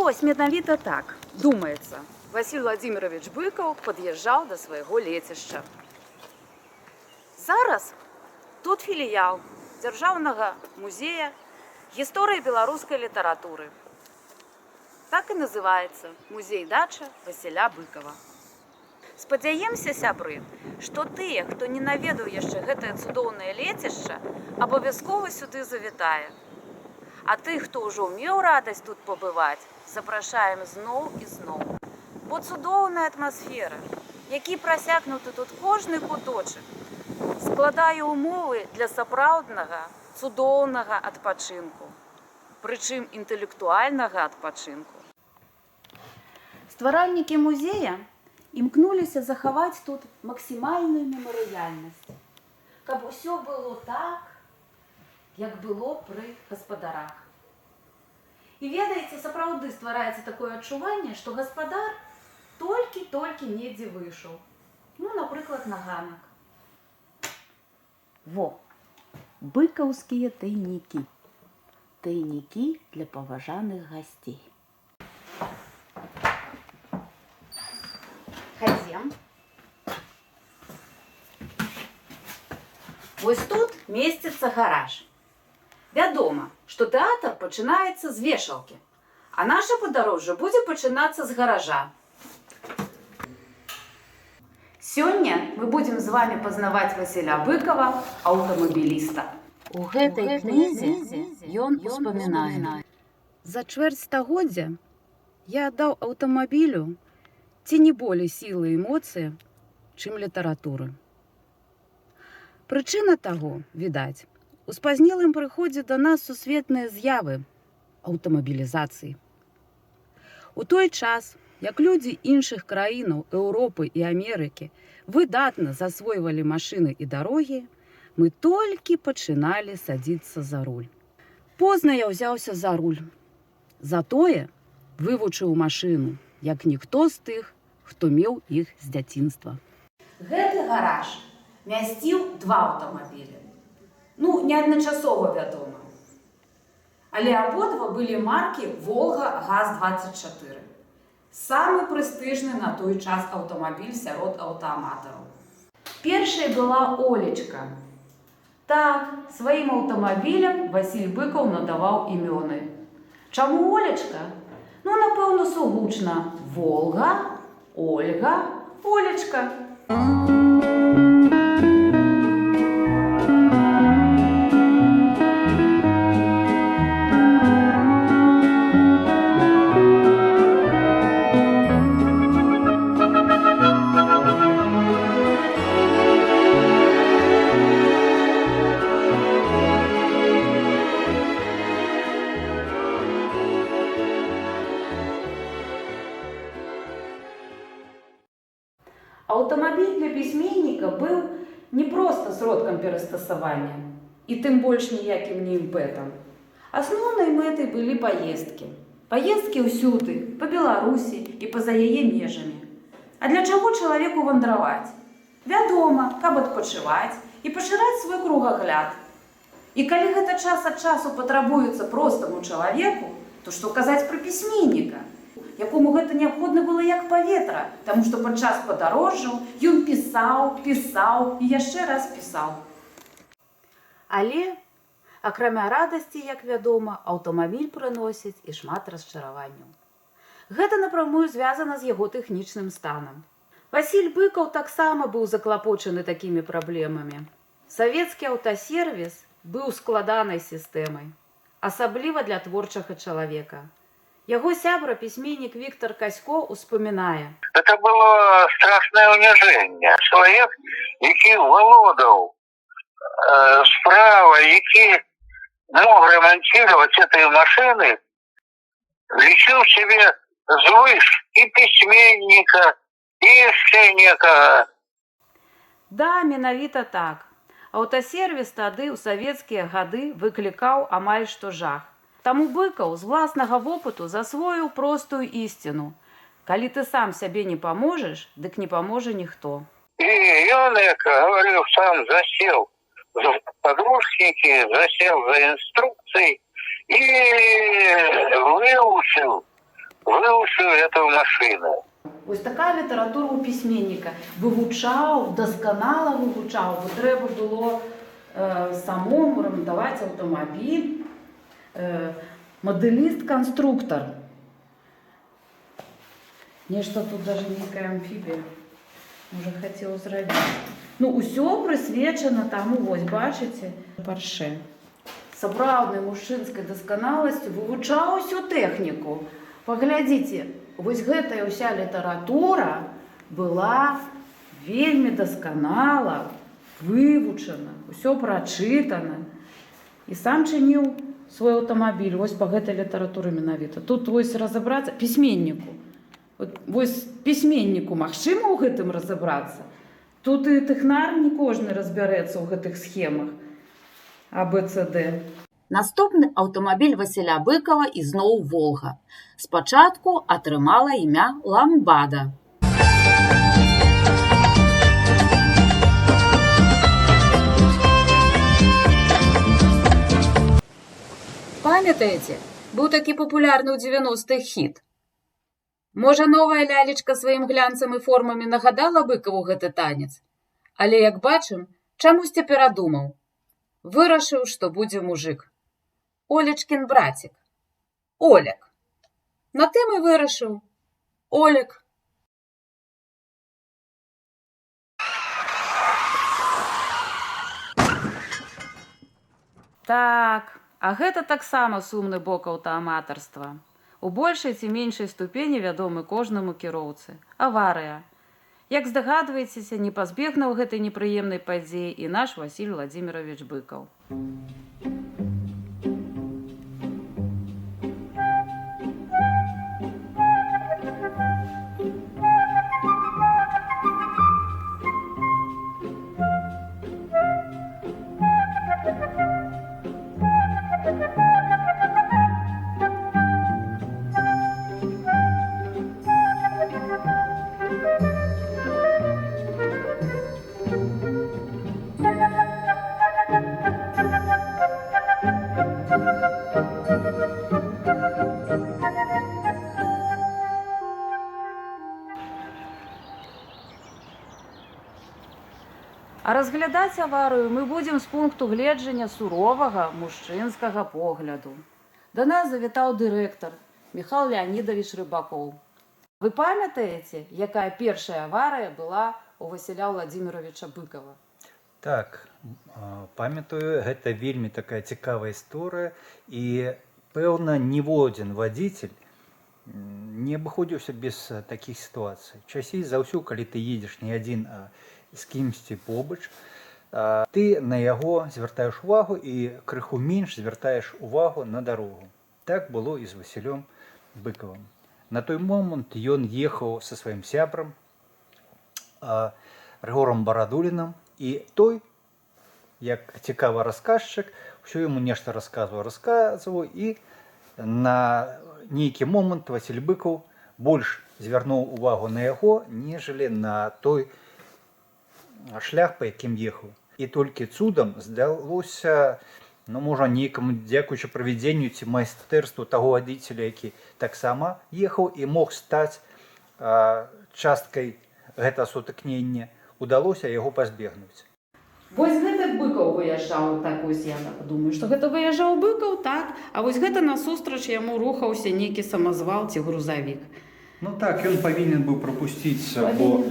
вось менавіта так, думаецца. Василь Владимирович Быкаў пад'язджаў да свайго лецішча. Зараз тут філіял Дзяржаўнага музея гісторыі беларускай літаратуры. Так і называецца музей-дача Васіля Быкава. Спадзяемся, сябры, што тыя, хто не наведаў яшчэ гэтае цудоўнае лецішча, абавязкова сюды завітае. А тых, хто ўжо меў радасць тут пабываць, запрашаем зноў і зноў. Бо цудоўная атмасфера, які прасякнуты тут кожны куточак, складае ўмовы для сапраўднага, цудоўнага адпачынку, прычым інтэлектуальнага адпачынку. Стваральнікі музея імкнуліся захаваць тут максімальную мемарыяльнасць, каб усё было так, як было пры гаспадарах. І ведаеце, сапраўды ствараецца такое адчуванне, што гаспадар толькі недзе выйшаў. Ну, напрыклад, на ганак. Во, быкаўскія тайнікі. Тайнікі для паважаных гасцей. Хадзем. Вось тут месціцца гараж. Вядома, што тэатр пачынаецца з вешалкі, а наша падарожжа будзе пачынацца з гаража. Сёння мы будзем з вами пазнаваць Васіля Быкава, аўтамабіліста. У гэтай кнізе ён успамінае. За чвэрць стагоддзя я аддаў аўтамабілю ці не болей сілы і эмоцыі, чым літаратуры. Прычына таго, відаць, у спазнелым прыходзе да нас сусветныя з'явы аўтамабілізацыі. У той час, як людзі іншых краінаў Еўропы і Амерыкі выдатна засвойвалі машыны і дарогі, мы толькі пачыналі садзіцца за руль. Позна я ўзяўся за руль. Затое вывучыў машыну, як ніхто з тых, хто меў іх з дзяцінства. Гэты гараж мясціў 2 аўтамабілі. Ну, не адначасова, вядома. Але абодва былі маркі «Волга ГАЗ-24». Самы прэстыжны на той час аўтамабіль сярод аўтааматараў. Першай была Олечка. Так, сваім аўтамабілям Васіль Быкаў надаваў імёны. Чаму Олечка? Ну, напэўна, сугучна. Волга, Ольга, Олечка. Аўтамабіль для пісьменніка быў не проста сродкам перастасавання, і тым больш ніякім не імпэтам. Асноўнай мэтай былі паездкі. Паездкі ўсюды, па Беларусі і па-за яе межамі. А для чаго чалавеку вандраваць? Вядома, каб адпачываць і пашыраць свой кругагляд. І калі гэта час ад часу патрабуецца простаму чалавеку, то што казаць пра пісьменніка, якому гэта неабходна было як паветра, таму што падчас падарожжаў ён пісаў і яшчэ раз пісаў. Але, акрамя радасці, як вядома, аўтамабіль прыносіць і шмат расчараванняў. Гэта напрамую звязана з яго тэхнічным станам. Васіль Быкаў таксама быў заклапочаны такімі праблемамі. Савецкі аўтасервіс быў складанай сістэмай, асабліва для творчага чалавека. Яго сябра, письменник Виктор Касько, успоминає. Это было страшное унижение. Человек, який володал справа, який мог ремонтировать этой машины, лечил себе звыш и письменника, и сценника. Да, менавіта так. Аўтасервіс тады ў савецкія гады выклікаў амаль што жах. Таму Быкаў з власнага вопыту засвоіў простую ісціну. Калі ты сам сябе не паможаш, дык не паможа ніхто. И он, як говорил, сам засел за подручники, засел за инструкции и выучил выучил эту машину. Ось така література у письменника. Вивчав, досконало вивчав, бо треба було самому ремонтувати автомобіль. Моделіст-конструктор. Нечто тут даже некая амфібія. Може, хотів зробити. Ну, усьо присвячено тому, ось, бачите, Порше. Сапраўднай мужчынскай досканаласцю вывучаў усю тэхніку. Паглядзіце, вось гэтая ўся літаратура была вельмі дасканала, вывучана, усё прачытана. І сам чыніў свой аўтамабіль вось па гэтай літаратуры менавіта. Тут вось разабрацца пісьменніку. Вось пісьменніку магчыма ў гэтым разабрацца. Тут і тэхнар не кожны разбярэцца ў гэтых схемах. АБЦД. Наступны аўтамабіль Васіля Быкова ізноў Волга. Спачатку атрымала імя Ламбада. Памятаеце, быў такі папулярны ў 90-х хіт. Можа, новая лялечка сваім глянцам і формамі нагадала Быкаву гэты танец? Але, як бачым, чамусьці перадумаў. Вырашыў, што будзе мужик. Олечкін братик. Оляк. На тым і вырашыў. Оляк. Так, а гэта таксама сумны бок аўтааматарства. У большай ці меншай ступені вядомы кожнаму кіроўцы. Аварыя. Як здагадваецеся, не пазбегнуў гэтай непрыемнай падзеі і наш Васіль Владзімірович Быкаў. А разглядаць аварыю мы будзем з пункту гледжання суровага мужчынскага погляду. Да нас завітаў дырэктар Міхал Леонідович Рыбакоў. Вы памятаеце, якая першая аварыя была у Васіля Владзіміровича Быкова? Так, памятаю, гэта вельмі такая цікавая гісторыя і, пэўна, ніводзін вадзіцель не абыходзіўся без такіх сітуацый. Часцей за ўсё, калі ты едзеш не адзін, а з кімсьці побач, ты на яго звяртаеш увагу і крыху менш звяртаеш увагу на дарогу. Так было і з Васілём Быкавым. На той момант ён ехаў са сваім сябрам Рыгорам Барадулінам, і той, як цікавы расказчык, усё яму нешта расказваў, і на нейкі момант Васіль Быкаў больш звярнуў увагу на яго, нежели на той шлях, па якім ехаў. І толькі цудам здалося, можа, нейкаму дзякуючы правядзенню ці майстэрству таго вадзіцеля, які таксама ехаў і мог стаць часткай гэтага сутыкнення, удалося яго пазбегнуць. Вось гэты Быкаў выязджаў, так вось я думаю, што гэта выязджаў Быкаў, так, а вось гэта насустрач яму рухаўся нейкі самазвал ці грузавік. Ну так, ён павінен быў прапусціць, бо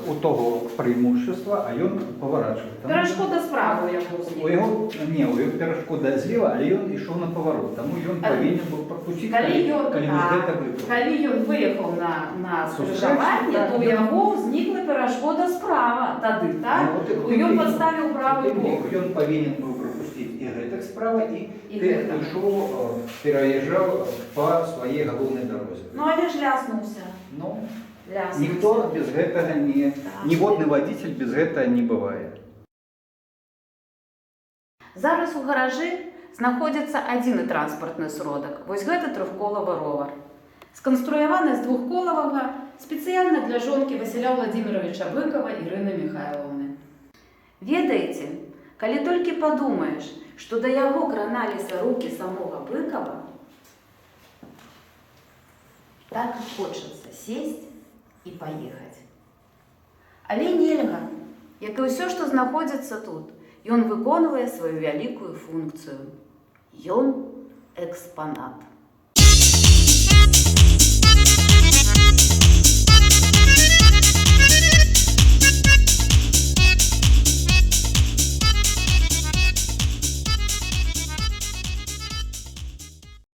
у того преимущества, а ён поворачивает. Перашкода справа у яго зліва. Не, у яго перашкода зліва, але ён ішоў на поворот. Таму ён павінен быў прапусціць, калі ён выехаў на скрыжаванне, то у яго ўзнікла перашкода справа. Тады, так? Ён падставіў правы бок. Ён павінен быў прапусціць і гэтак справа, і ты ішоў, пераязджаў па сваей галоўнай дарозе. Ну, але ж ляснуўся. Ніхто без гэтага не... Ніводны вадзіцель без гэтага не бывае. Зараз у гаражы знаходзіцца адзіны транспартны сродак. Вось гэта трохколавы ровар. Сканструяваны з двухколавага спецыяльна для жонкі Васіля Владзіміровича Быкова Ірыны Міхайлаўны. Ведаеце, калі толькі падумаеш, што да яго краналіся рукі самога Быкова, так і хочацца сесть і паехаць. Але нельга, як і ўсё, што знаходзіцца тут, ён выконвае сваю вялікую функцыю. Ён экспанат.